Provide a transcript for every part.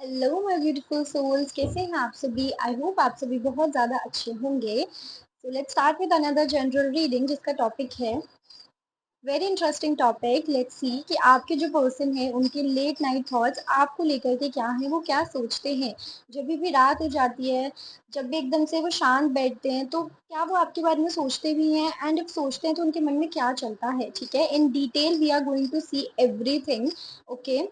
Hello my beautiful souls, कैसे हैं आप सभी। आई होप आप सभी बहुत ज़्यादा अच्छे होंगे। So let's start with another general reading जिसका टॉपिक है very interesting topic. Let's see कि आपके जो पर्सन है उनके लेट नाइट थॉट्स आपको लेकर के क्या हैं, वो क्या सोचते हैं। जब भी रात हो जाती है, जब भी एकदम से वो शांत बैठते हैं, तो क्या वो आपके बारे में सोचते भी हैं, एंड इफ सोचते हैं तो उनके मन में क्या चलता है। ठीक है, in detail we are going to see everything. Okay,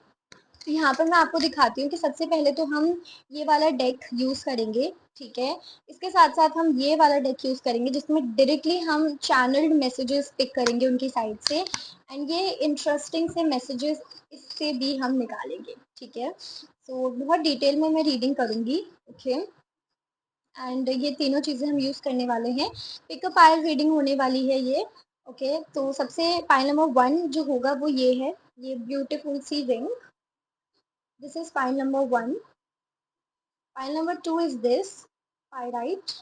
तो यहाँ पर मैं आपको दिखाती हूँ कि सबसे पहले तो हम ये वाला डेक यूज़ करेंगे। ठीक है, इसके साथ साथ हम ये वाला डेक यूज़ करेंगे जिसमें डायरेक्टली हम चैनल्ड मैसेजेस पिक करेंगे उनकी साइड से, एंड ये इंटरेस्टिंग से मैसेजेस इससे भी हम निकालेंगे। ठीक है, तो बहुत डिटेल में मैं रीडिंग करूँगी। ओके, एंड ये तीनों चीज़ें हम यूज़ करने वाले हैं। पिकअप पाइल रीडिंग होने वाली है ये। ओके, तो सबसे पाइल नंबर 1 जो होगा वो ये है, ये ब्यूटीफुल सी ring. This is pile number 1. Pile number 2 is this pyrite.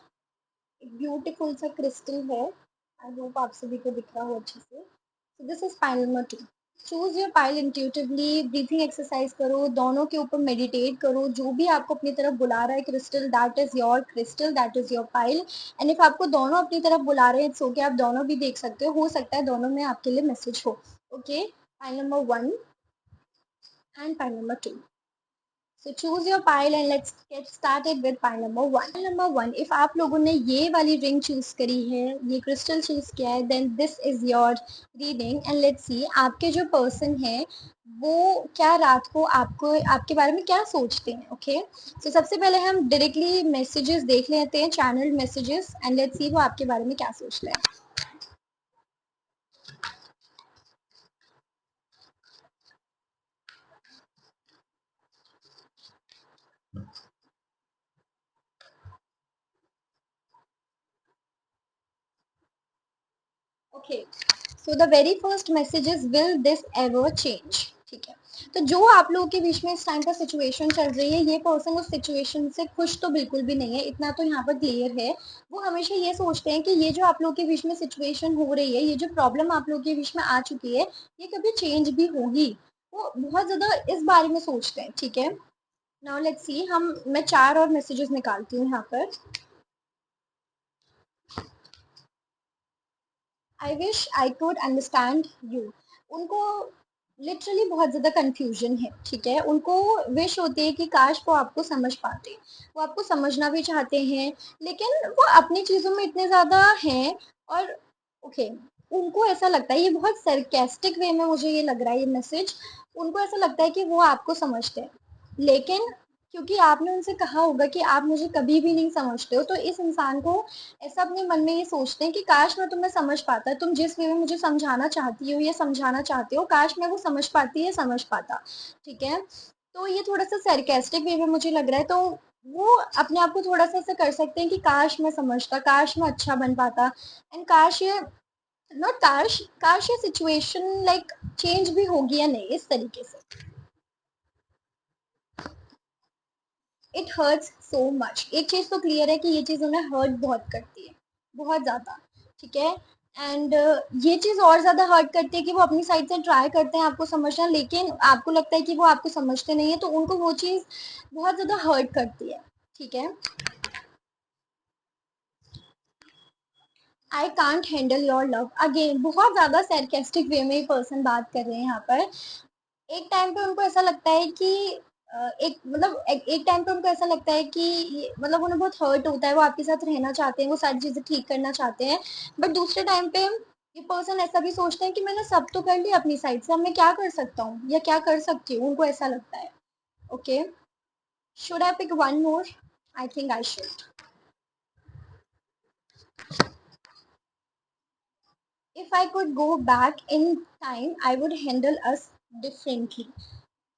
एक ब्यूटीफुल सा क्रिस्टल है। आई होप आप सभी को दिख रहा हो अच्छे से। So this is pile number 2. Choose your pile intuitively, breathing exercise करो, दोनों के ऊपर मेडिटेट करो। जो भी आपको अपनी तरफ बुला रहा है crystal, that is your crystal, that is your pile. And if आपको दोनों अपनी तरफ बुला रहे हैं सो कि आप दोनों भी देख सकते हो सकता है दोनों में आपके लिए मैसेज हो। Okay, pile number 1 and pile number 2. So choose your pile and let's get started with pile number 1. Pile number 1, if आप लोगों ने ये वाली रिंग चूज करी है, ये क्रिस्टल चूज किया है, then this is your reading and let's see आपके जो पर्सन है वो क्या रात को आपको आपके बारे में क्या सोचते हैं। ओके, so सबसे पहले हम डायरेक्टली मैसेजेस देख लेते हैं, चैनल मैसेजेस, एंड लेट्स सी वो आपके बारे में क्या सोच रहे हैं। Okay, so the very first message is will this ever change. ठीक है, तो जो आप लोगों के बीच में इस टाइम पर सिचुएशन चल रही है, ये पर्सन उस सिचुएशन से खुश तो बिल्कुल भी नहीं है, इतना तो यहाँ पर क्लियर है। वो हमेशा ये सोचते हैं कि ये जो आप लोगों के बीच में सिचुएशन हो रही है, ये जो प्रॉब्लम आप लोगों के बीच में आ चुकी है, ये कभी चेंज भी होगी। वो बहुत ज्यादा इस बारे में सोचते हैं। ठीक है, नाउ लेट्स सी, हम मैं 4 और मैसेजेस निकालती हूँ यहाँ पर। I wish I could understand you. उनको लिटरली बहुत ज़्यादा कन्फ्यूजन है। ठीक है, उनको विश होती है कि काश वो आपको समझ पाते, वो आपको समझना भी चाहते हैं, लेकिन वो अपनी चीज़ों में इतने ज़्यादा हैं। और ओके, उनको ऐसा लगता है, ये बहुत सरकेस्टिक वे में मुझे ये लग रहा है ये मैसेज, उनको ऐसा लगता है कि वो आपको समझते हैं, लेकिन क्योंकि आपने उनसे कहा होगा कि आप मुझे कभी भी नहीं समझते हो, तो इस इंसान को ऐसा अपने मन में ये सोचते हैं कि काश मैं तुम्हें समझ पाता, तुम जिस वे में मुझे समझाना चाहती हो या समझाना चाहते हो, काश मैं वो समझ पाती या समझ पाता। ठीक है, तो ये थोड़ा सा सरकास्टिक वे में मुझे लग रहा है, तो वो अपने आप को थोड़ा सा ऐसा कर सकते हैं कि काश मैं समझता, काश मैं अच्छा बन पाता, एंड काश ये नॉट काश, काश ये सिचुएशन लाइक चेंज भी होगी या नहीं, इस तरीके से। It hurts so much. एक चीज तो क्लियर है कि ये चीज उन्हें हर्ट बहुत करती है, बहुत ज्यादा। ठीक है, एंड ये चीज और ज्यादा हर्ट करती है कि वो अपनी साइड से ट्राई करते हैं आपको समझना, लेकिन आपको लगता है कि वो आपको समझते नहीं है, तो उनको वो चीज बहुत ज्यादा हर्ट करती है। ठीक है, I can't handle your love again, बहुत ज्यादा सरकेस्टिक वे में पर्सन बात कर रहे हैं यहाँ पर। एक टाइम पे उनको ऐसा लगता है कि एक टाइम पे उनको ऐसा लगता है कि मतलब उन्हें बहुत हर्ट होता है, वो आपके साथ रहना चाहते हैं, वो सारी चीजें ठीक करना चाहते हैं, बट दूसरे टाइम पे ये पर्सन ऐसा भी सोचते हैं कि मैंने सब तो कर लिया अपनी साइड से, अब मैं क्या कर सकता हूँ या क्या कर सकती हूँ, उनको ऐसा लगता है। Okay, should I pick one more? I think I should. If I could go back in time I would handle us differently.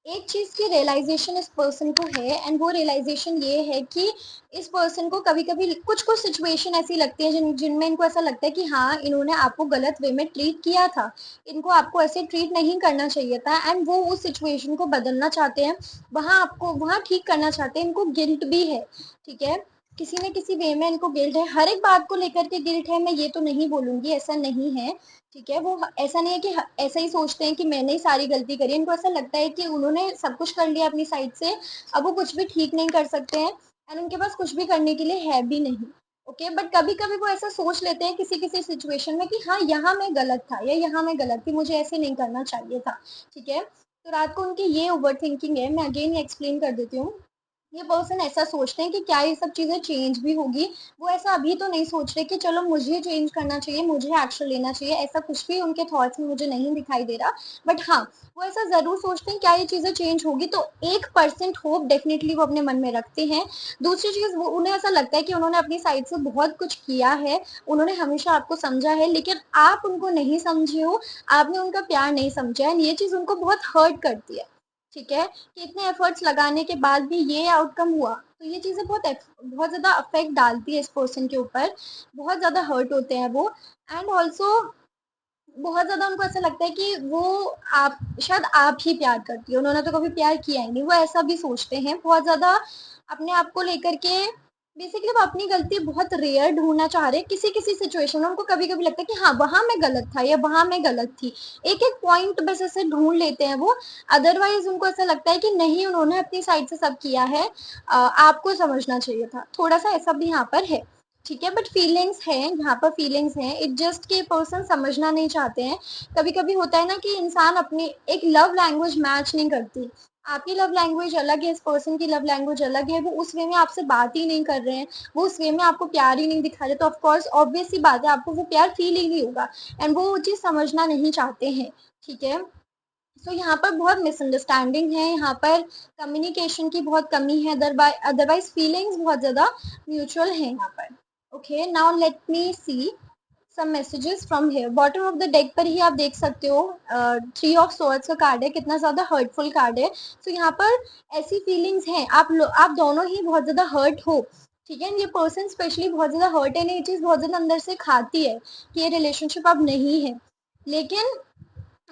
एक चीज की रियलाइजेशन इस पर्सन को है, एंड वो रियलाइजेशन ये है कि इस पर्सन को कभी कभी कुछ कुछ सिचुएशन ऐसी लगती है जिनमें इनको ऐसा लगता है कि हाँ, इन्होंने आपको गलत वे में ट्रीट किया था, इनको आपको ऐसे ट्रीट नहीं करना चाहिए था, एंड वो उस सिचुएशन को बदलना चाहते हैं, वहाँ आपको वहाँ ठीक करना चाहते हैं, इनको गिल्ट भी है। ठीक है, किसी न किसी वे में इनको गिल्ट है, हर एक बात को लेकर के गिल्ट है, मैं ये तो नहीं बोलूँगी, ऐसा नहीं है, ठीक है? वो ऐसा नहीं है कि ऐसा ही सोचते हैं कि मैंने ही सारी गलती करी है, इनको ऐसा लगता है कि उन्होंने सब कुछ कर लिया अपनी साइड से, अब वो कुछ भी ठीक नहीं कर सकते हैं एंड उनके पास कुछ भी करने के लिए है भी नहीं, ओके? बट कभी-कभी वो ऐसा सोच लेते हैं किसी-किसी सिचुएशन में कि हाँ, यहाँ मैं गलत था या यहाँ मैं गलत थी, मुझे ऐसे नहीं करना चाहिए था, ठीक है? तो रात को उनकी ये ओवरथिंकिंग है, मैं अगेन ये एक्सप्लेन कर देती हूँ। ये पर्सन ऐसा सोचते हैं कि क्या ये सब चीज़ें चेंज भी होगी? वो ऐसा अभी तो नहीं सोच रहे कि चलो मुझे चेंज करना चाहिए, मुझे एक्शन लेना चाहिए, ऐसा कुछ भी उनके थॉट्स में मुझे नहीं दिखाई दे रहा। बट हाँ, वो ऐसा ज़रूर सोचते हैं क्या ये चीज़ें चेंज होगी? तो 1% होप डेफ़िनिटली वो अपने मन में रखते हैं। दूसरी चीज़ वो उन्हें ऐसा लगता है कि उन्होंने अपनी साइड से बहुत कुछ किया है, उन्होंने हमेशा आपको समझा है, लेकिन आप उनको नहीं समझे हो, आपने उनका प्यार नहीं समझा है, ये चीज़ उनको बहुत हर्ट करती है, ठीक है? कि इतने एफर्ट्स लगाने के बाद भी ये आउटकम हुआ, तो ये चीज़ें बहुत ज़्यादा अफेक्ट डालती है इस पर्सन के ऊपर, बहुत ज़्यादा हर्ट होते हैं वो एंड ऑल्सो बहुत ज़्यादा उनको ऐसा लगता है कि वो आप शायद आप ही प्यार करती हो, उन्होंने तो कभी प्यार किया ही नहीं, वो ऐसा भी सोचते हैं, बहुत ज़्यादा अपने आप को लेकर के बेसिकली वो अपनी गलती बहुत रेयर ढूँढना चाह रहे हैं, किसी-किसी सिचुएशन में उनको कभी-कभी लगता है कि हाँ, वहाँ मैं गलत था या वहाँ मैं गलत थी। एक-एक पॉइंट बस ऐसे ढूँढ लेते हैं वो, अदरवाइज़ उनको ऐसा लगता है कि नहीं उन्होंने अपनी साइड से सब किया है आपको समझना चाहिए था। थोड़ा-सा ऐसा भी यहाँ पर है। ठीक है, बट फीलिंग्स हैं, यहाँ पर फीलिंग्स हैं, इट जस्ट कि पर्सन समझना नहीं चाहते हैं। कभी-कभी होता है ना कि इंसान अपनी एक लव लैंग्वेज मैच नहीं करती। आपकी लव लैंग्वेज अलग है, इस पर्सन की लव लैंग्वेज अलग है, वो उस वे में आपसे बात ही नहीं कर रहे हैं, वो उस वे में आपको प्यार ही नहीं दिखा रहे, तो ऑफ कोर्स ऑब्वियस सी बात है आपको वो प्यार फील ही नहीं होगा एंड वो चीज़ समझना नहीं चाहते हैं, ठीक है? सो यहाँ पर बहुत मिसअंडरस्टैंडिंग है, यहाँ पर कम्युनिकेशन की बहुत कमी है, अदरवाइज फीलिंग्स बहुत ज़्यादा म्यूचुअल है यहाँ पर। Okay, now let me see some messages from here. Bottom of the deck पर ही आप देख सकते हो 3 ऑफ सोर्ड्स का कार्ड है, कितना ज़्यादा हर्टफुल कार्ड है। सो यहाँ पर ऐसी फीलिंग्स हैं, आप दोनों ही बहुत ज़्यादा हर्ट हो, ठीक है? ये पर्सन स्पेशली बहुत ज़्यादा हर्ट है, ये चीज़ बहुत ज़्यादा अंदर से खाती है कि ये रिलेशनशिप अब नहीं है, लेकिन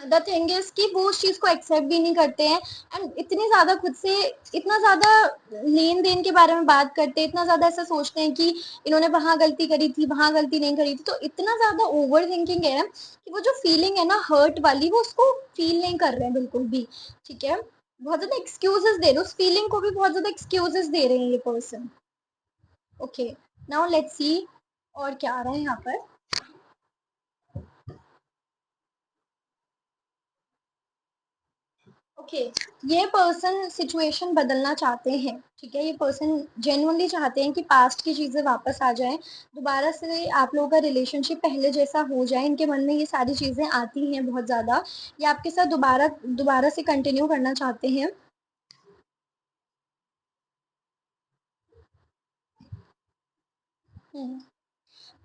द थिंग इज कि वो उस चीज को एक्सेप्ट भी नहीं करते हैं एंड इतने ज्यादा खुद से इतना ज्यादा लेन देन के बारे में बात करते हैं, इतना ज्यादा ऐसा सोचते हैं कि इन्होंने वहां गलती करी थी, वहां गलती नहीं करी थी, तो इतना ज्यादा ओवर थिंकिंग है कि वो जो फीलिंग है ना हर्ट वाली, वो उसको फील नहीं कर रहे हैं बिल्कुल भी, ठीक है? बहुत ज्यादा एक्सक्यूजेस दे रहे हैं, उस फीलिंग को भी बहुत ज्यादा एक्सक्यूजेस दे रहे हैं ये person. Okay, now let's see और क्या आ रहा है यहाँ पर। ओके, ये पर्सन सिचुएशन बदलना चाहते हैं, ठीक है? ये पर्सन जेन्युइनली चाहते हैं कि पास्ट की चीज़ें वापस आ जाएं, दोबारा से आप लोगों का रिलेशनशिप पहले जैसा हो जाए, इनके मन में ये सारी चीज़ें आती हैं बहुत ज़्यादा, ये आपके साथ दोबारा दोबारा से कंटिन्यू करना चाहते हैं।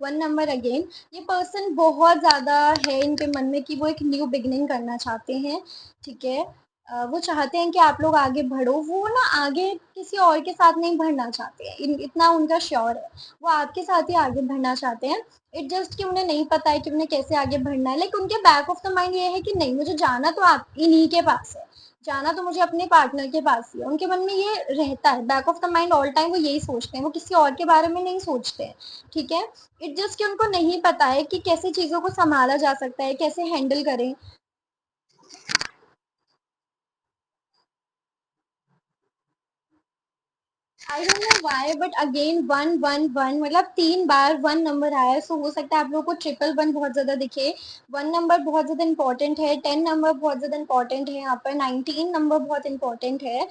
1 नंबर अगेन, ये पर्सन बहुत ज़्यादा है इनके मन में कि वो एक न्यू बिगनिंग करना चाहते हैं, ठीक है? वो चाहते हैं कि आप लोग आगे बढ़ो, वो ना आगे किसी और के साथ नहीं बढ़ना चाहते हैं, इतना उनका श्योर है, वो आपके साथ ही आगे बढ़ना चाहते हैं। इट जस्ट कि उन्हें नहीं पता है कि उन्हें कैसे आगे बढ़ना है, लाइक उनके बैक ऑफ द माइंड ये है कि नहीं, मुझे जाना तो आप इन्हीं के पास है, जाना तो मुझे अपने पार्टनर के पास ही है, उनके मन में ये रहता है, back of the mind all time वो यही सोचते हैं, वो किसी और के बारे में नहीं सोचते हैं, ठीक है? इट जस्ट कि उनको नहीं पता है कि कैसे चीज़ों को सँभाला जा सकता है, कैसे हैंडल करें। I don't know why but again 1 1 1 मतलब 3 बार 1 नंबर आया है, सो हो सकता है आप लोगों को ट्रिपल 1 बहुत ज़्यादा दिखे। 1 नंबर बहुत ज़्यादा इम्पोर्टेंट है, 10 नंबर बहुत ज़्यादा इम्पोर्टेंट है, यहाँ पर 19 नंबर बहुत इम्पोर्टेंट है।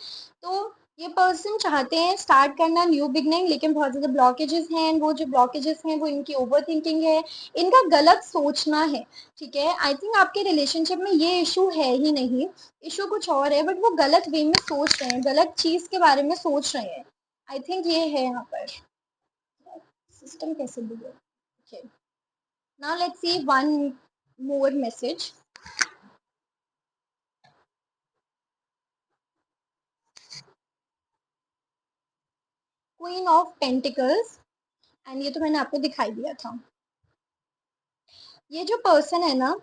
तो ये पर्सन चाहते हैं स्टार्ट करना न्यू बिगनिंग, लेकिन बहुत ज़्यादा ब्लॉकेजेस हैं, वो जो ब्लॉकेजेस हैं वो इनकी ओवर थिंकिंग है, इनका गलत सोचना है, ठीक है? आई थिंक आपके रिलेशनशिप में ये इशू है ही नहीं, इशू कुछ और है, बट वो गलत वे में सोच रहे हैं, गलत चीज़ के बारे में सोच रहे हैं। आई थिंक ये है यहाँ पर सिस्टम कैसे बिगड़े। Okay, now let's see one more message. Queen of pentacles and ये तो मैंने आपको दिखाई दिया था। ये जो पर्सन है ना,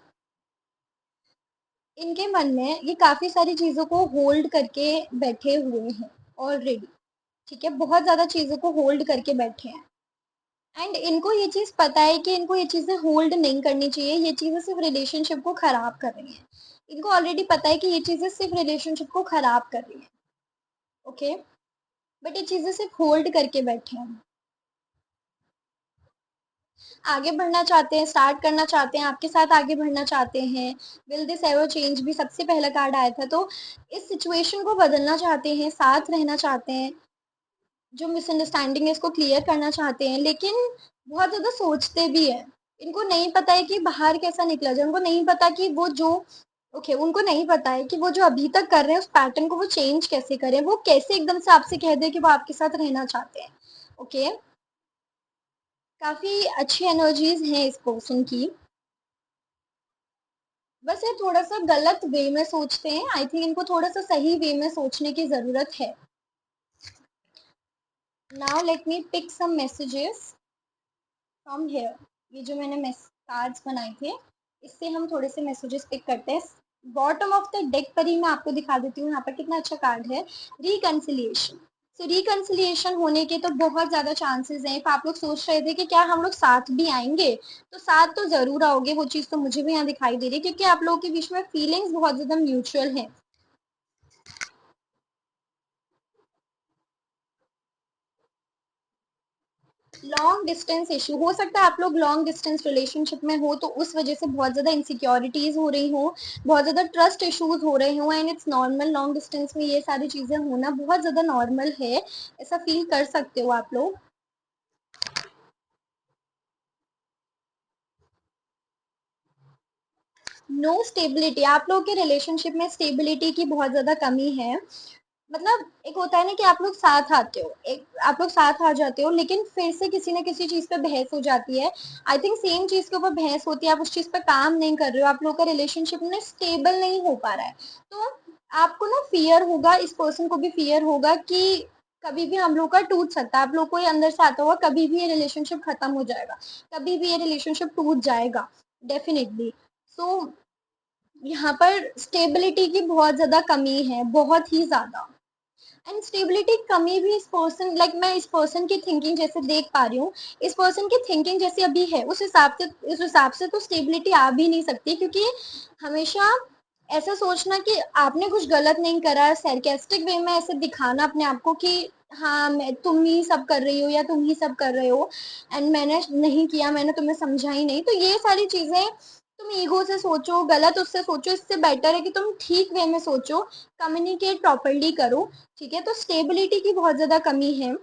इनके मन में ये काफी सारी चीजों को होल्ड करके बैठे हुए हैं ऑलरेडी, ठीक है, बहुत ज्यादा चीजों को होल्ड करके बैठे हैं। एंड इनको ये चीज पता है कि इनको ये चीजें होल्ड नहीं करनी चाहिए, ये चीजें सिर्फ रिलेशनशिप को खराब कर रही हैं। इनको ऑलरेडी पता है कि ये चीजें सिर्फ रिलेशनशिप को खराब कर रही हैं। ओके, बट ये चीजें सिर्फ होल्ड करके बैठे हैं। आगे बढ़ना चाहते हैं, स्टार्ट करना चाहते हैं, आपके साथ आगे बढ़ना चाहते हैं। विल दिस एवर चेंज भी सबसे पहला कार्ड आया था, तो इस सिचुएशन को बदलना चाहते हैं, साथ रहना चाहते हैं, जो मिसअंडरस्टैंडिंग है इसको क्लियर करना चाहते हैं, लेकिन बहुत ज़्यादा सोचते भी हैं। इनको नहीं पता है कि बाहर कैसा निकला जाए, उनको नहीं पता कि वो जो उनको नहीं पता है कि वो जो अभी तक कर रहे हैं उस पैटर्न को वो चेंज कैसे करें, वो कैसे एकदम से आपसे कह दे कि वो आपके साथ रहना चाहते हैं। ओके, काफ़ी अच्छी एनर्जीज हैं इस पर्सन की, बस ये थोड़ा सा गलत वे में सोचते हैं। आई थिंक इनको थोड़ा सा सही वे में सोचने की ज़रूरत है। Now let me pick some messages from here. ये जो मैंने कार्ड्स बनाए थे, इससे हम थोड़े से मैसेजेस पिक करते हैं। बॉटम ऑफ द डेक पर ही मैं आपको दिखा देती हूँ यहाँ पर कितना अच्छा कार्ड है, रिकन्सिलिएशन। सो रिकन्सिलिएशन होने के तो बहुत ज़्यादा चांसेस हैं। आप लोग सोच रहे थे कि क्या हम लोग साथ भी आएंगे, तो साथ तो ज़रूर आओगे, वो चीज़ तो मुझे भी यहाँ दिखाई दे रही है, क्योंकि आप लोगों के बीच में फीलिंग्स बहुत ज़्यादा म्यूचुअल हैं। लॉन्ग डिस्टेंस इशू हो सकता है, आप लोग लॉन्ग डिस्टेंस रिलेशनशिप में हो, तो उस वजह से बहुत ज़्यादा इनसिक्योरिटीज़ हो रही हो, बहुत ज़्यादा ट्रस्ट इश्यूज हो रहे हो, and it's normal. Long distance में ये सारी चीज़ें होना बहुत ज़्यादा नॉर्मल है, ऐसा फील कर सकते हो आप लोग। नो स्टेबिलिटी, आप लोगों के रिलेशनशिप में स्टेबिलिटी की बहुत ज़्यादा कमी है। मतलब एक होता है ना कि आप लोग साथ आते हो, एक आप लोग साथ आ जाते हो, लेकिन फिर से किसी ना किसी चीज पे बहस हो जाती है। आई थिंक सेम चीज के ऊपर बहस होती है, आप उस चीज पे काम नहीं कर रहे हो, आप लोग का रिलेशनशिप में स्टेबल नहीं हो पा रहा है। तो आपको ना फियर होगा, इस पर्सन को भी फियर होगा कि कभी भी हम लोग का टूट सकता है। आप लोग को ये अंदर से आता होगा कभी भी ये रिलेशनशिप खत्म हो जाएगा, कभी भी ये रिलेशनशिप टूट जाएगा, डेफिनेटली। सो यहाँ पर स्टेबिलिटी की बहुत ज्यादा कमी है, बहुत ही ज्यादा। एंड स्टेबिलिटी कमी भी इस पर्सन, लाइक मैं इस पर्सन की थिंकिंग जैसे देख पा रही हूँ, इस पर्सन की थिंकिंग जैसे अभी है उस हिसाब से तो स्टेबिलिटी आ भी नहीं सकती, क्योंकि हमेशा ऐसा सोचना कि आपने कुछ गलत नहीं करा, सरकेस्टिक वे में ऐसे दिखाना अपने आप को कि हाँ मैं, तुम ही सब कर रही हो या तुम ही सब कर रहे हो, एंड मैंने नहीं किया, मैंने तुम्हें समझा ही नहीं, तो ये सारी चीजें तुम ईगो से सोचो, गलत उससे सोचो। इससे बेटर है कि तुम ठीक वे में सोचो, कम्युनिकेट प्रॉपरली करो। ठीक है, तो स्टेबिलिटी की बहुत ज्यादा कमी है।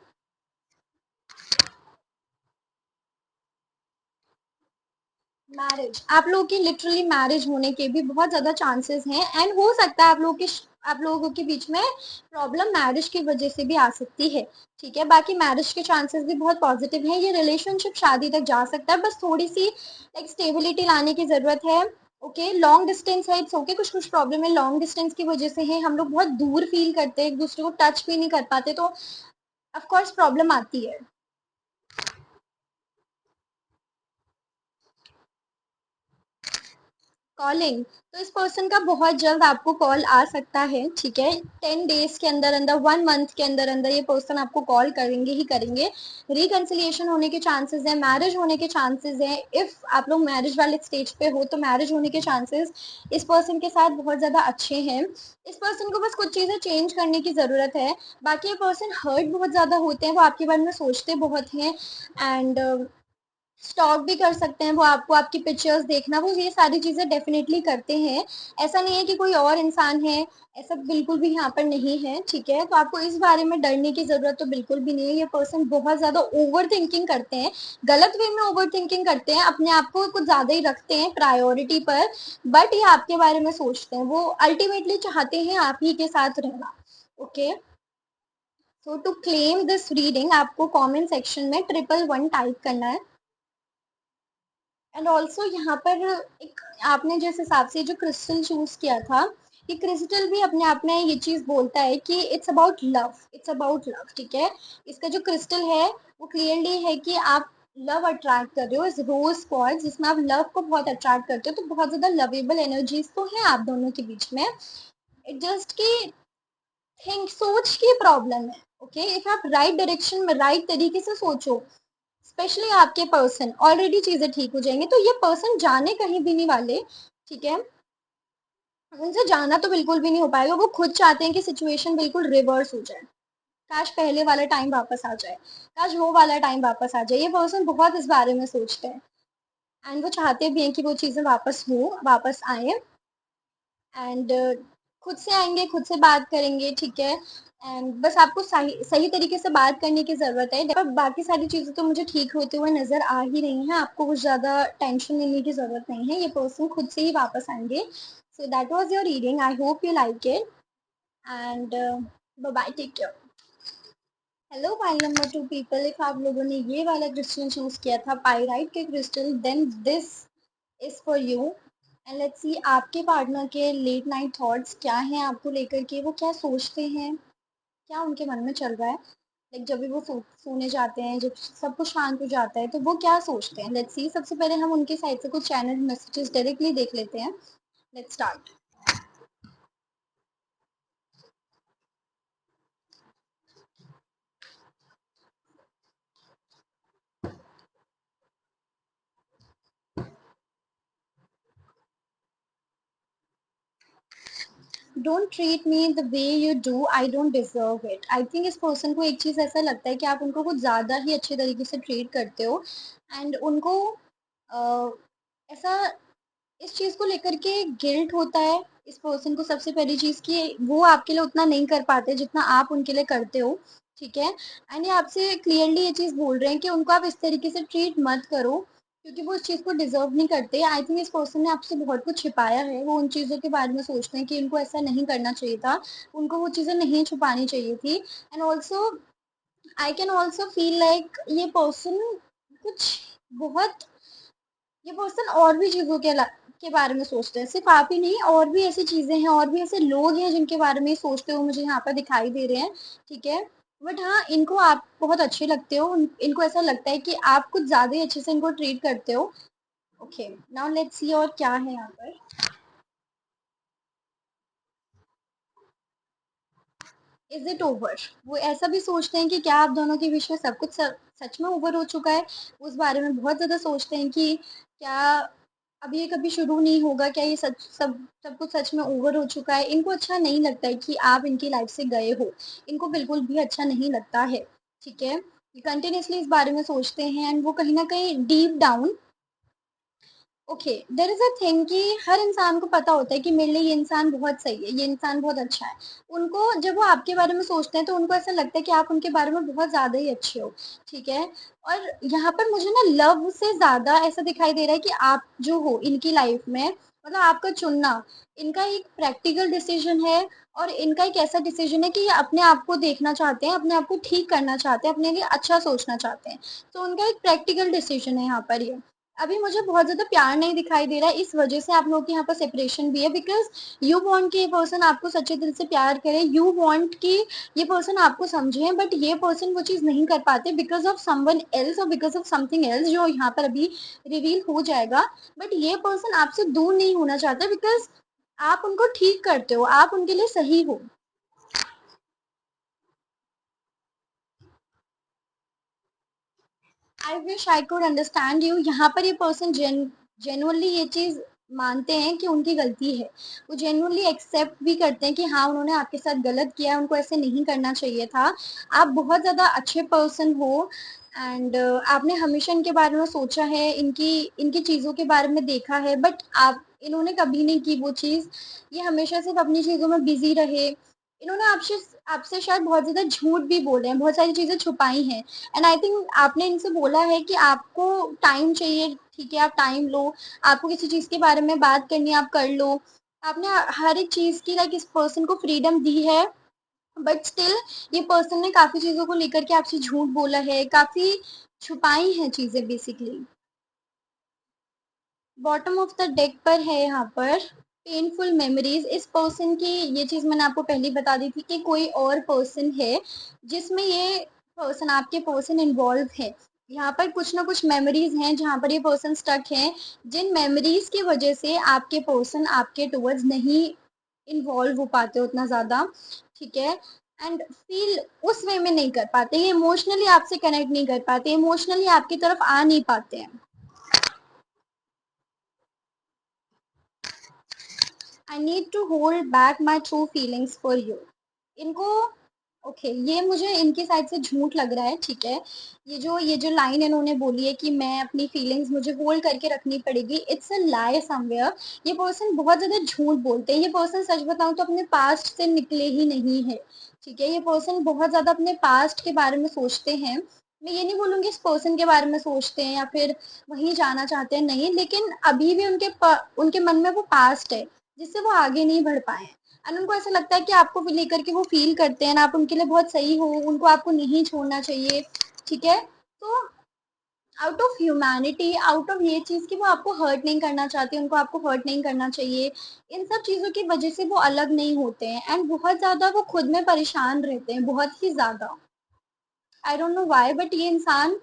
मैरिज, आप लोगों की लिटरली मैरिज होने के भी बहुत ज्यादा चांसेस हैं, एंड हो सकता है आप लोगों के बीच में प्रॉब्लम मैरिज की वजह से भी आ सकती है। ठीक है, बाकी मैरिज के चांसेस भी बहुत पॉजिटिव हैं, ये रिलेशनशिप शादी तक जा सकता है, बस थोड़ी सी एक स्टेबिलिटी लाने की जरूरत है। ओके, लॉन्ग डिस्टेंस है, इट्स ओके, कुछ कुछ प्रॉब्लम है लॉन्ग डिस्टेंस की वजह से है, हम लोग बहुत दूर फील करते हैं, एक दूसरे को टच भी नहीं कर पाते, तो ऑफ कोर्स प्रॉब्लम आती है। कॉलिंग, तो इस पर्सन का बहुत जल्द आपको कॉल आ सकता है। ठीक है, 10 डेज के अंदर अंदर, 1 मंथ के अंदर अंदर ये पर्सन आपको कॉल करेंगे ही करेंगे। रिकन्सिलिएशन होने के चांसेस है, मैरिज होने के चांसेस है। इफ आप लोग मैरिज वाले स्टेज पे हो तो मैरिज होने के चांसेस इस पर्सन के साथ बहुत ज़्यादा अच्छे हैं। इस पर्सन को बस कुछ चीज़ें चेंज करने की ज़रूरत है। बाकी ये पर्सन हर्ट बहुत ज़्यादा होते हैं, वो आपके बारे में सोचते बहुत हैं, एंड स्टॉक भी कर सकते हैं वो आपको, आपकी पिक्चर्स देखना, वो ये सारी चीज़ें डेफिनेटली करते हैं। ऐसा नहीं है कि कोई और इंसान है, ऐसा बिल्कुल भी यहाँ पर नहीं है। ठीक है, तो आपको इस बारे में डरने की ज़रूरत तो बिल्कुल भी नहीं है। ये पर्सन बहुत ज़्यादा ओवर थिंकिंग करते हैं, गलत वे में ओवर थिंकिंग करते हैं, अपने आप को कुछ ज़्यादा ही रखते हैं प्रायोरिटी पर, बट ये आपके बारे में सोचते हैं, वो अल्टीमेटली चाहते हैं आप ही के साथ रहना। Okay, so to claim this reading आपको कॉमेंट सेक्शन में 111 टाइप करना है। एंड ऑल्सो यहाँ पर एक, आपने जिस हिसाब से जो क्रिस्टल चूज किया था, ये क्रिस्टल भी अपने आप में ये चीज बोलता है कि it's about love, it's about love. ठीक है, इसका जो क्रिस्टल है वो क्लियरली है कि आप लव अट्रैक्ट कर रहे हो, इस रोज क्वार्ट्ज जिसमें आप लव को बहुत अट्रैक्ट करते हो, तो बहुत ज्यादा लवेबल एनर्जीज तो है आप दोनों के बीच में। इट जस्ट की थिंक, सोच की प्रॉब्लम है। ओके, इफ आप राइट डायरेक्शन में राइट तरीके से सोचो, स्पेशली आपके पर्सन, ऑलरेडी चीजें ठीक हो जाएंगी। तो ये पर्सन जाने कहीं भी नहीं वाले, ठीक है, उनसे जाना तो बिल्कुल भी नहीं हो पाएगा। वो खुद चाहते हैं कि सिचुएशन बिल्कुल रिवर्स हो जाए, काश पहले वाला टाइम वापस आ जाए, काश वो वाला टाइम वापस आ जाए। ये पर्सन बहुत इस बारे में सोचते हैं एंड वो चाहते भी हैं कि वो चीजें वापस हो, वापस आए एंड खुद से आएंगे, खुद से बात करेंगे, ठीक है। एंड बस आपको सही सही तरीके से बात करने की जरूरत है। पर बाकी सारी चीजें तो मुझे ठीक होते हुए नजर आ ही रही हैं, आपको कुछ ज्यादा टेंशन लेने की जरूरत नहीं है, ये पर्सन खुद से ही वापस आएंगे। So that was your reading, I hope you like it and bye bye, take care. Hello pile number 2 people, if आप लोगों ने ये वाला क्रिस्टल चूज किया था पाइराइट के crystal, then this is for you. And let's see आपके partner के लेट नाइट थॉट्स क्या हैं आपको लेकर के, वो क्या सोचते हैं, क्या उनके मन में चल रहा है। लाइक जब भी वो सोने जाते हैं, जब सब कुछ शांत हो जाता है, तो वो क्या सोचते हैं। लेट्स सी, सबसे पहले हम उनके साइड से कुछ चैनल मैसेजेस डायरेक्टली देख लेते हैं। Let's start. Don't treat me the way you do, I don't deserve it. I think इस पर्सन को एक चीज ऐसा लगता है कि आप उनको कुछ ज्यादा ही अच्छे तरीके से ट्रीट करते हो एंड उनको ऐसा इस चीज को लेकर के गिल्ट होता है इस पर्सन को। सबसे पहली चीज कि वो आपके लिए उतना नहीं कर पाते जितना आप उनके लिए करते हो, ठीक है। एंड ये आपसे क्लियरली ये चीज बोल रहे हैं कि उनको आप इस तरीके से ट्रीट मत करो, क्योंकि वो इस चीज को डिजर्व नहीं करते। आई थिंक इस पर्सन ने आपसे बहुत कुछ छिपाया है, वो उन चीजों के बारे में सोचते हैं कि इनको ऐसा नहीं करना चाहिए था, उनको वो चीजें नहीं छुपानी चाहिए थी। And also I can also feel like ये पर्सन कुछ बहुत, ये पर्सन और भी चीजों के बारे में सोचते हैं, सिर्फ आप ही नहीं, और भी ऐसी चीजें हैं, और भी ऐसे लोग हैं जिनके बारे में सोचते हो मुझे यहाँ पर दिखाई दे रहे हैं, ठीक है। बट हाँ, इनको आप बहुत अच्छे लगते हो, इनको ऐसा लगता है कि आप कुछ ज्यादा ही अच्छे से इनको ट्रीट करते हो। ओके, नाउ लेट्स सी और क्या है यहाँ पर। इज इट ओवर, वो ऐसा भी सोचते हैं कि क्या आप दोनों के बीच में सब कुछ सच में ओवर हो चुका है। उस बारे में बहुत ज्यादा सोचते हैं कि क्या अब ये कभी शुरू नहीं होगा, क्या ये सच सब सब कुछ सच में ओवर हो चुका है। इनको अच्छा नहीं लगता है कि आप इनकी लाइफ से गए हो, इनको बिल्कुल भी अच्छा नहीं लगता है, ठीक है। ये कंटिन्यूसली इस बारे में सोचते हैं एंड वो कहीं ना कहीं deep down, okay, there is a thing कि हर इंसान को पता होता है कि मेरे लिए ये इंसान बहुत सही है, ये इंसान बहुत अच्छा है। उनको जब वो आपके बारे में सोचते हैं तो उनको ऐसा लगता है कि आप उनके बारे में बहुत ज्यादा ही अच्छे हो, ठीक है। और यहाँ पर मुझे ना लव से ज्यादा ऐसा दिखाई दे रहा है कि आप जो हो इनकी लाइफ में, मतलब आपका चुनना इनका एक प्रैक्टिकल डिसीजन है। और इनका एक ऐसा डिसीजन है कि ये अपने आप को देखना चाहते हैं, अपने आप को ठीक करना चाहते हैं, अपने लिए अच्छा सोचना चाहते हैं। तो उनका एक प्रैक्टिकल डिसीजन है यहाँ पर ये। अभी मुझे बहुत ज्यादा प्यार नहीं दिखाई दे रहा है, इस वजह से आप लोगों के यहाँ पर सेपरेशन भी है, बिकॉज यू वांट कि ये पर्सन आपको सच्चे दिल से प्यार करे, यू वांट कि ये पर्सन आपको समझे, बट ये पर्सन वो चीज नहीं कर पाते बिकॉज ऑफ समवन एल्स और बिकॉज ऑफ समथिंग एल्स जो यहाँ पर अभी रिवील हो जाएगा। बट ये पर्सन आपसे दूर नहीं होना चाहता बिकॉज आप उनको ठीक करते हो, आप उनके लिए सही हो। I wish I could understand you. यहाँ पर ये पर्सन जेनुअनली ये चीज मानते हैं कि उनकी गलती है, वो जेनुअनली एक्सेप्ट भी करते हैं कि हाँ उन्होंने आपके साथ गलत किया है, उनको ऐसे नहीं करना चाहिए था। आप बहुत ज्यादा अच्छे पर्सन हो एंड आपने हमेशा इनके बारे में सोचा है, इनकी इनकी चीजों के बारे में देखा है, बट आप इन्होंने कभी नहीं की वो चीज। ये हमेशा सिर्फ अपनी चीजों में बिजी रहे। इन्होंने आपसे आपसे शायद बहुत ज्यादा झूठ भी बोले हैं, बहुत सारी चीजें छुपाई हैं। एंड आई थिंक आपने इनसे बोला है कि आपको टाइम चाहिए, ठीक है, आप टाइम लो, आपको किसी चीज के बारे में बात करनी है आप कर लो। आपने हर एक चीज की लाइक इस पर्सन को फ्रीडम दी है, बट स्टिल ये पर्सन ने काफी चीजों को लेकर के आपसे झूठ बोला है, काफी छुपाई हैं चीजें basically. Bottom of the deck पर है यहाँ पर पेनफुल मेमोरीज। इस पर्सन की ये चीज मैंने आपको पहले ही बता दी थी कि कोई और पर्सन है जिसमें ये पर्सन, आपके पर्सन इन्वॉल्व है। यहाँ पर कुछ ना कुछ मेमोरीज हैं जहाँ पर ये पर्सन स्टक है, जिन मेमोरीज की वजह से आपके पर्सन आपके टुवर्ड्स नहीं इन्वॉल्व हो पाते उतना ज्यादा, ठीक है। एंड फील उस वे में नहीं कर पाते, ये इमोशनली आपसे कनेक्ट नहीं कर पाते, इमोशनली आपकी तरफ आ नहीं पाते हैं। I need to hold back my true feelings for you. इनको ये मुझे इनकी साइड से झूठ लग रहा है, ठीक है। ये जो लाइन इन्होंने बोली है कि मैं अपनी फीलिंग्स मुझे होल्ड करके रखनी पड़ेगी, इट्स अ लाई समवेयर। ये पर्सन बहुत ज्यादा झूठ बोलते हैं। ये पर्सन सच बताऊं तो अपने पास्ट से निकले ही नहीं है, ठीक है। ये पर्सन बहुत ज्यादा अपने पास्ट के बारे में सोचते हैं। मैं ये नहीं बोलूंगी इस पर्सन के बारे में सोचते हैं या फिर वहीं जाना चाहते हैं, नहीं, लेकिन अभी भी उनके मन में वो पास्ट है जिससे वो आगे नहीं बढ़ पाए हैं। एंड उनको ऐसा लगता है कि आपको लेकर के वो फील करते हैं ना, आप उनके लिए बहुत सही हो, उनको आपको नहीं छोड़ना चाहिए, ठीक है। तो out of humanity, out of ये चीज कि वो आपको हर्ट नहीं करना चाहते, उनको आपको हर्ट नहीं करना चाहिए, इन सब चीजों की वजह से वो अलग नहीं होते हैं। एंड बहुत ज्यादा वो खुद में परेशान रहते हैं, बहुत ही ज्यादा। I don't know why, but ये इंसान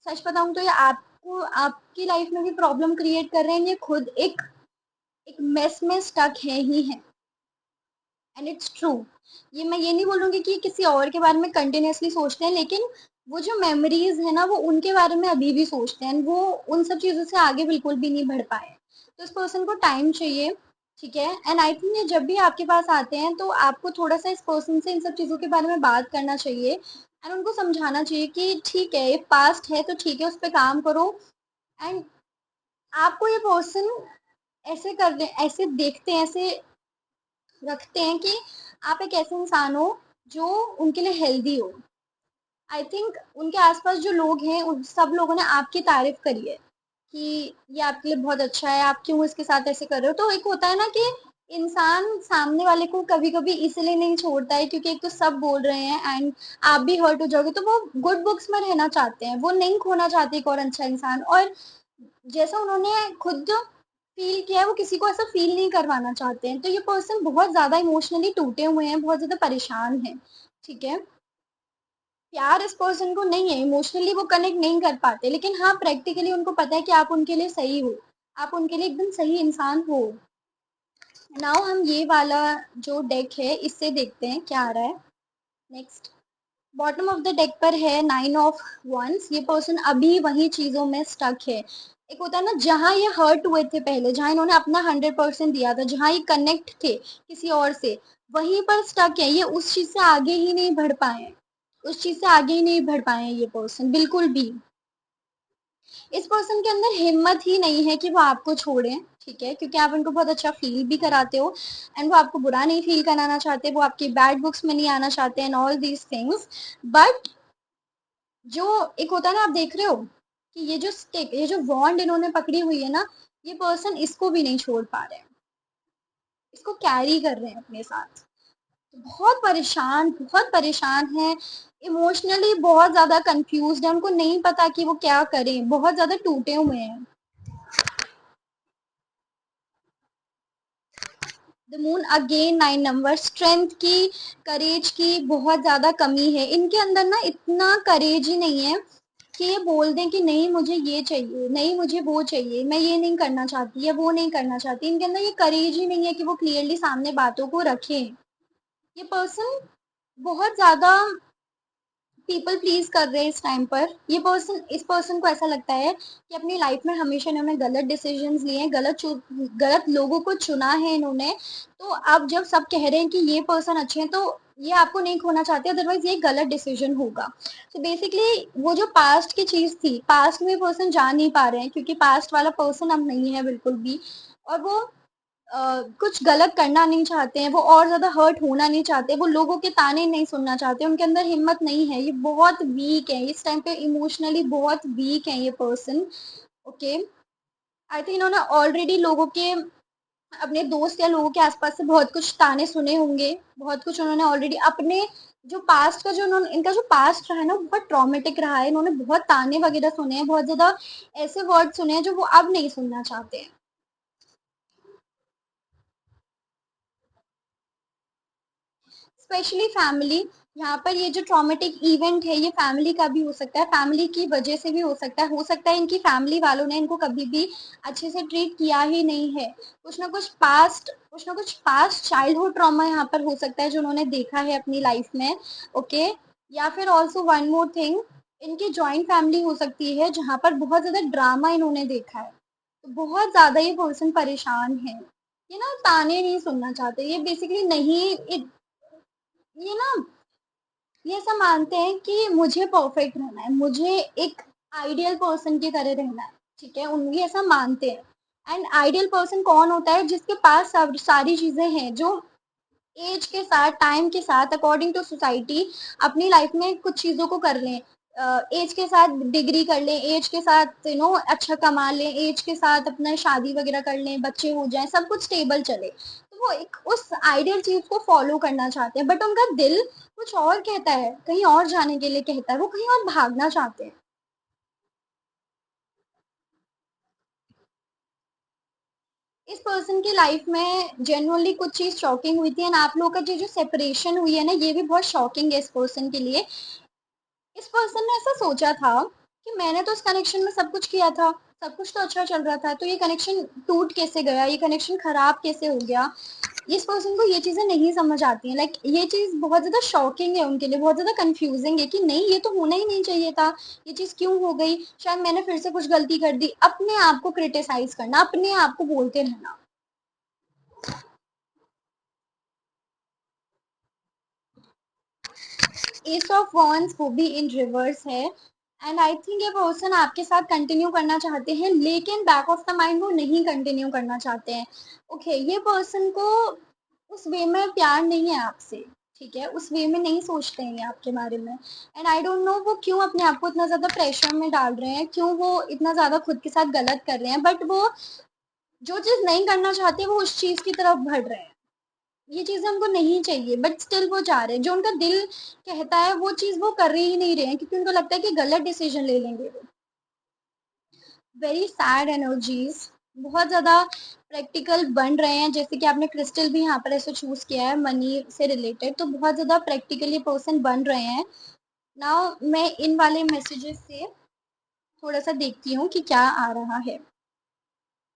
सच बताऊं तो ये आपको आपकी लाइफ में भी प्रॉब्लम क्रिएट कर रहे हैं। ये खुद एक मेस में स्टक है ही है। And it's true. ये नहीं बोलूंगी कि किसी और के बारे में कंटिन्यूअसली सोचते हैं, लेकिन वो जो मेमोरीज है ना, वो उनके बारे में अभी भी सोचते हैं। वो उन सब चीजों से आगे बिल्कुल भी नहीं बढ़ पाए। तो इस पर्सन को टाइम चाहिए, ठीक है। एंड आई थिंक ये जब भी आपके पास आते हैं तो आपको थोड़ा सा इस पर्सन से इन सब चीजों के बारे में बात करना चाहिए एंड उनको समझाना चाहिए कि ठीक है, ये पास्ट है तो ठीक है, उस पर काम करो। एंड आपको ये पर्सन ऐसे देखते हैं, ऐसे रखते हैं कि आप एक ऐसे इंसान हो जो उनके लिए हेल्दी हो। आई थिंक उनके आसपास जो लोग हैं उन सब लोगों ने आपकी तारीफ करी है कि ये आपके लिए बहुत अच्छा है, आप क्यों इसके साथ ऐसे कर रहे हो। तो एक होता है ना कि इंसान सामने वाले को कभी कभी इसलिए नहीं छोड़ता है क्योंकि एक तो सब बोल रहे हैं एंड आप भी हर्ट हो जाओगे, तो वो गुड बुक्स में रहना चाहते हैं, वो नहीं खोना चाहते एक और अच्छा इंसान। और जैसा उन्होंने खुद फील किया है, वो किसी को ऐसा फील नहीं करवाना चाहते हैं। तो ये पर्सन बहुत ज्यादा इमोशनली टूटे हुए हैं, बहुत ज्यादा परेशान है, ठीक है। प्यार इस पर्सन को नहीं है, इमोशनली वो कनेक्ट नहीं कर पाते, लेकिन हाँ प्रैक्टिकली उनको पता है कि आप उनके लिए सही हो, आप उनके लिए एकदम सही इंसान हो। नाउ हम ये वाला जो डेक है इससे देखते हैं क्या आ रहा है। Next, bottom of the deck पर है नाइन ऑफ वंस। ये पर्सन अभी वही चीजों में स्टक है। एक होता है ना, जहां ये हर्ट हुए थे पहले, जहां इन्होंने अपना 100% दिया था, जहां ये कनेक्ट थे किसी और से, वहीं पर स्टक है। ये उस चीज से आगे ही नहीं बढ़ पाए, उस चीज से आगे ही नहीं बढ़ पाए हैं ये पर्सन बिल्कुल भी। इस पर्सन के अंदर हिम्मत ही नहीं है कि वो आपको छोड़े, ठीक है, क्योंकि आप उनको बहुत अच्छा फील भी कराते हो एंड वो आपको बुरा नहीं फील कराना चाहते, वो आपकी बैड बुक्स में नहीं आना चाहते and all these things. But जो एक होता है ना, आप देख रहे हो कि ये जो बॉन्ड इन्होंने पकड़ी हुई है ना, ये पर्सन इसको भी नहीं छोड़ पा रहे हैं, इसको कैरी कर रहे हैं अपने साथ। बहुत परेशान है, इमोशनली बहुत ज्यादा कंफ्यूज्ड है, उनको नहीं पता कि वो क्या करें, बहुत ज्यादा टूटे हुए हैं। The moon again 9 number, strength की, करेज की बहुत ज्यादा कमी है इनके अंदर ना, इतना करेज ही नहीं है कि ये बोल दें कि नहीं मुझे ये चाहिए, नहीं मुझे वो चाहिए, मैं ये नहीं करना चाहती या वो नहीं करना चाहती। इनके अंदर ये करेज ही नहीं है कि वो क्लियरली सामने बातों को रखें। ये पर्सन बहुत ज्यादा पीपल प्लीज कर रहे हैं इस टाइम पर। इस पर्सन को ऐसा लगता है कि अपनी लाइफ में हमेशा इन्होंने गलत डिसीजंस लिए हैं, गलत लोगों को चुना है इन्होंने। तो अब जब सब कह रहे हैं कि ये पर्सन अच्छे हैं, तो ये आपको नहीं खोना चाहते, अदरवाइज ये गलत डिसीजन होगा। तो बेसिकली वो जो पास्ट की चीज थी, पास्ट में पर्सन जा नहीं पा रहे हैं क्योंकि पास्ट वाला पर्सन अब नहीं है बिल्कुल भी। और वो कुछ गलत करना नहीं चाहते हैं, वो और ज्यादा हर्ट होना नहीं चाहते, वो लोगों के ताने नहीं सुनना चाहते, उनके अंदर हिम्मत नहीं है, ये बहुत वीक है इस टाइम पे, इमोशनली बहुत वीक है ये पर्सन। ओके, आई थिंक इन्होंने ऑलरेडी लोगों के, अपने दोस्त या लोगों के आसपास से बहुत कुछ ताने सुने होंगे, बहुत कुछ उन्होंने ऑलरेडी अपने जो पास्ट का जो उन्होंने इनका जो पास्ट रहा है ना, बहुत ट्रॉमेटिक रहा है, इन्होंने बहुत ताने वगैरह सुने हैं, बहुत ज्यादा ऐसे वर्ड सुने हैं जो वो अब नहीं सुनना चाहते हैं। स्पेशली फैमिली, यहाँ पर ये जो ट्रॉमेटिक इवेंट है ये फैमिली का भी हो सकता है, फैमिली की वजह से भी हो सकता है इनकी फैमिली वालों ने इनको कभी भी अच्छे से ट्रीट किया ही नहीं है, कुछ ना कुछ पास्ट चाइल्डहुड ट्रॉमा यहाँ पर हो सकता है जो उन्होंने देखा है अपनी लाइफ में। ओके, या फिर ऑल्सो वन मोर थिंग, इनकी जॉइंट फैमिली हो सकती है जहाँ पर बहुत ज्यादा ड्रामा इन्होंने देखा है, तो बहुत ज्यादा ये पर्सन परेशान है। ये ना ताने नहीं सुनना चाहते, ये बेसिकली नहीं ये ना ये ऐसा मानते हैं कि मुझे परफेक्ट रहना है, मुझे एक आइडियल पर्सन की तरह रहना है, ठीक है, उन ये ऐसा मानते हैं। एंड आइडियल पर्सन कौन होता है? जिसके पास सब सारी चीजें हैं, जो एज के साथ, टाइम के साथ, अकॉर्डिंग टू सोसाइटी अपनी लाइफ में कुछ चीजों को कर लें, एज के साथ डिग्री कर लें, एज के साथ अच्छा कमा लें, एज के साथ अपना शादी वगैरह कर लें, बच्चे हो जाएं, सब कुछ स्टेबल चले, तो वो एक उस आइडियल चीज को फॉलो करना चाहते हैं, बट उनका दिल कुछ और कहता है, कहीं और जाने के लिए कहता है, वो कहीं और भागना चाहते हैं। इस पर्सन की लाइफ में जेन्युइनली कुछ चीज शॉकिंग हुई थी, एंड आप लोगों का जो सेपरेशन हुई है ना, ये भी बहुत शॉकिंग है इस पर्सन के लिए। इस पर्सन ने ऐसा सोचा था कि मैंने तो इस कनेक्शन में सब कुछ किया था, सब कुछ तो अच्छा चल रहा था, तो ये कनेक्शन टूट कैसे गया, ये कनेक्शन खराब कैसे हो गया। इस पर्सन को ये चीजें नहीं समझ आती हैं, लाइक ये चीज बहुत ज्यादा शॉकिंग है उनके लिए, बहुत ज्यादा कंफ्यूजिंग है कि नहीं ये तो होना ही नहीं चाहिए था, ये चीज क्यों हो गई, शायद मैंने फिर से कुछ गलती कर दी, अपने आप को क्रिटिसाइज करना, अपने आप को बोलते रहना। एस ऑफ वॉन्स वो भी इन रिवर्स है, एंड आई थिंक ये पर्सन आपके साथ कंटिन्यू करना चाहते हैं, लेकिन बैक ऑफ द माइंड वो नहीं कंटिन्यू करना चाहते हैं। ओके, ये पर्सन को उस वे में प्यार नहीं है आपसे, ठीक है, उस वे में नहीं सोचते हैं ये आपके बारे में, एंड आई डोंट नो वो क्यों अपने आप को इतना ज्यादा प्रेशर में डाल रहे हैं, क्यों वो इतना ज्यादा खुद के साथ गलत कर रहे हैं, बट वो जो चीज नहीं करना चाहते वो उस चीज की तरफ बढ़ रहे हैं। ये चीजें उनको नहीं चाहिए, बट स्टिल वो जा रहे हैं, जो उनका दिल कहता है वो चीज वो कर ही नहीं रहे हैं, क्योंकि उनको लगता है कि गलत डिसीजन ले लेंगे वो। वेरी सैड एनर्जीज, बहुत ज्यादा प्रैक्टिकल बन रहे हैं, जैसे कि आपने क्रिस्टल भी यहाँ पर ऐसे चूज किया है मनी से रिलेटेड, तो बहुत ज्यादा प्रैक्टिकली पर्सन बन रहे हैं। नाउ मैं इन वाले मैसेजेस से थोड़ा सा देखती हूँ कि क्या आ रहा है।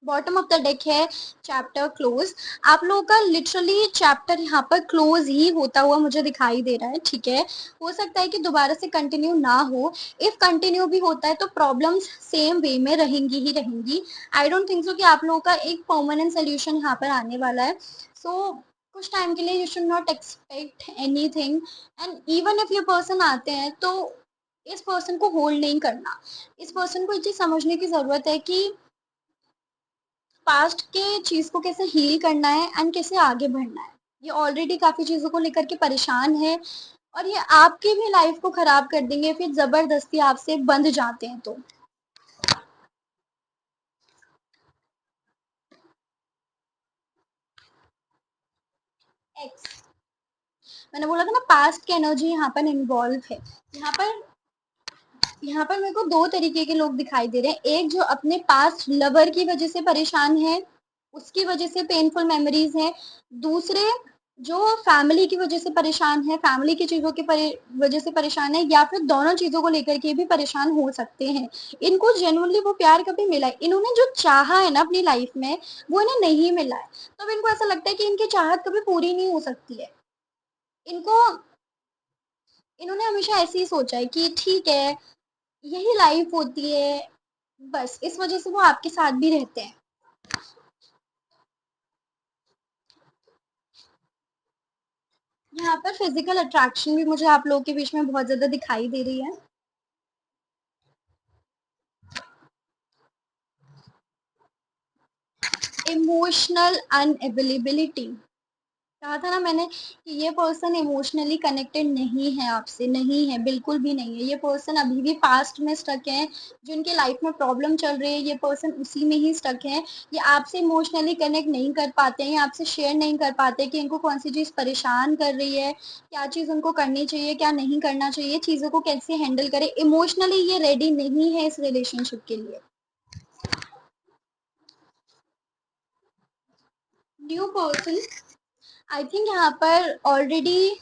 बॉटम ऑफ द डेक है चैप्टर क्लोज। आप लोगों का लिटरली चैप्टर यहाँ पर क्लोज ही होता हुआ मुझे दिखाई दे रहा है, ठीक है, हो सकता है कि दोबारा से कंटिन्यू ना हो, इफ कंटिन्यू भी होता है तो प्रॉब्लम्स सेम वे में रहेंगी ही रहेंगी। आई डोंट थिंक सो कि आप लोगों का एक परमानेंट सोल्यूशन यहाँ पर आने वाला है, सो कुछ टाइम के लिए you should not expect anything. And even if ये पर्सन आते हैं तो इस पर्सन को होल्ड नहीं करना, इस पर्सन को ये चीज समझने की जरूरत है कि पास्ट के चीज को कैसे हील करना है एंड कैसे आगे बढ़ना है। ये ऑलरेडी काफी चीजों को लेकर के परेशान है, और ये आपकी भी लाइफ को खराब कर देंगे फिर जबरदस्ती आपसे बंध जाते हैं तो। एक्स, मैंने बोला था ना पास्ट की एनर्जी यहाँ पर इन्वॉल्व है। यहाँ पर यहाँ पर मेरे को दो तरीके के लोग दिखाई दे रहे हैं, एक जो अपने पास्ट लवर की वजह से परेशान है, उसकी वजह से पेनफुल मेमोरीज है, दूसरे जो फैमिली की वजह से परेशान है, फैमिली की चीजों की वजह से परेशान है, या फिर दोनों चीजों को लेकर के भी परेशान हो सकते हैं। इनको जेन्युइनली वो प्यार कभी मिला है, इन्होंने जो चाहा है ना अपनी लाइफ में वो इन्हें नहीं मिला है, तो अब इनको ऐसा लगता है कि इनकी चाहत कभी पूरी नहीं हो सकती है। इनको इन्होंने हमेशा ऐसे ही सोचा है कि ठीक है, यही लाइफ होती है, बस इस वजह से वो आपके साथ भी रहते हैं। यहाँ पर फिजिकल अट्रैक्शन भी मुझे आप लोगों के बीच में बहुत ज्यादा दिखाई दे रही है। इमोशनल अनअवेलेबिलिटी, कहा था ना मैंने कि ये पर्सन इमोशनली कनेक्टेड नहीं है आपसे, नहीं है, बिल्कुल भी नहीं है। ये पर्सन अभी भी पास्ट में स्टक है, जो इनके लाइफ में प्रॉब्लम चल रही है ये पर्सन उसी में ही स्टक है। ये आपसे इमोशनली कनेक्ट नहीं कर पाते हैं, ये आपसे शेयर नहीं कर पाते कि इनको कौन सी चीज़ परेशान कर रही है, क्या चीज़ उनको करनी चाहिए, क्या नहीं करना चाहिए, चीज़ों को कैसे हैंडल करें। इमोशनली ये रेडी नहीं है इस रिलेशनशिप के लिए। न्यू पर्सन, आई थिंक यहाँ पर ऑलरेडी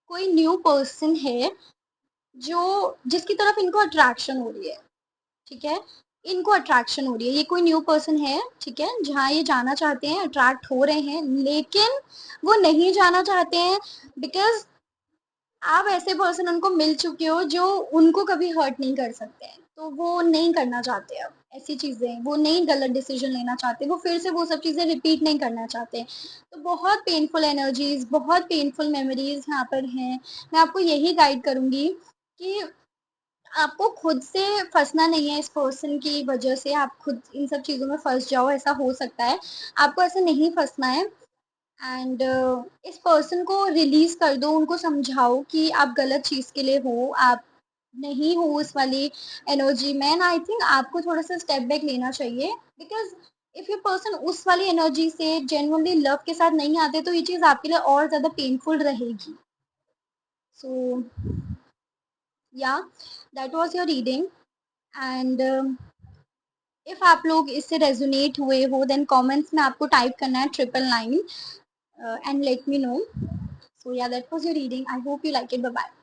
कोई न्यू पर्सन है जो जिसकी तरफ इनको अट्रैक्शन हो रही है, ठीक है? इनको अट्रैक्शन हो रही है, ये कोई न्यू पर्सन है, ठीक है? जहाँ ये जाना चाहते हैं, अट्रैक्ट हो रहे हैं, लेकिन वो नहीं जाना चाहते हैं बिकॉज़ आप ऐसे पर्सन उनको मिल चुके हो जो उनको कभी हर्ट नहीं कर सकते हैं, तो वो नहीं करना चाहते अब ऐसी चीज़ें, वो नहीं गलत डिसीज़न लेना चाहते, वो फिर से वो सब चीज़ें रिपीट नहीं करना चाहते। तो बहुत पेनफुल एनर्जीज़, बहुत पेनफुल मेमोरीज़ यहाँ पर हैं। मैं आपको यही गाइड करूँगी कि आपको खुद से फँसना नहीं है इस पर्सन की वजह से, आप खुद इन सब चीज़ों में फँस जाओ, ऐसा हो सकता है। आपको ऐसे नहीं फँसना है एंड इस पर्सन को रिलीज़ कर दो, उनको समझाओ कि आप गलत चीज़ के लिए हो, आप नहीं हो उस वाली एनर्जी में एंड आई थिंक आपको थोड़ा-सा स्टेप बैक लेना चाहिए बिकॉज़ इफ ये पर्सन उस वाली एनर्जी से जेन्युइनली लव के साथ नहीं आते, तो ये चीज़ आपके लिए और ज़्यादा पेनफुल रहेगी। सो या that was your reading and if आप लोग इससे रेज़ोनेट हुए हो देन कमेंट्स में आपको टाइप करना है 999 and let me know. So yeah, that was your reading. I hope you like it. Bye bye.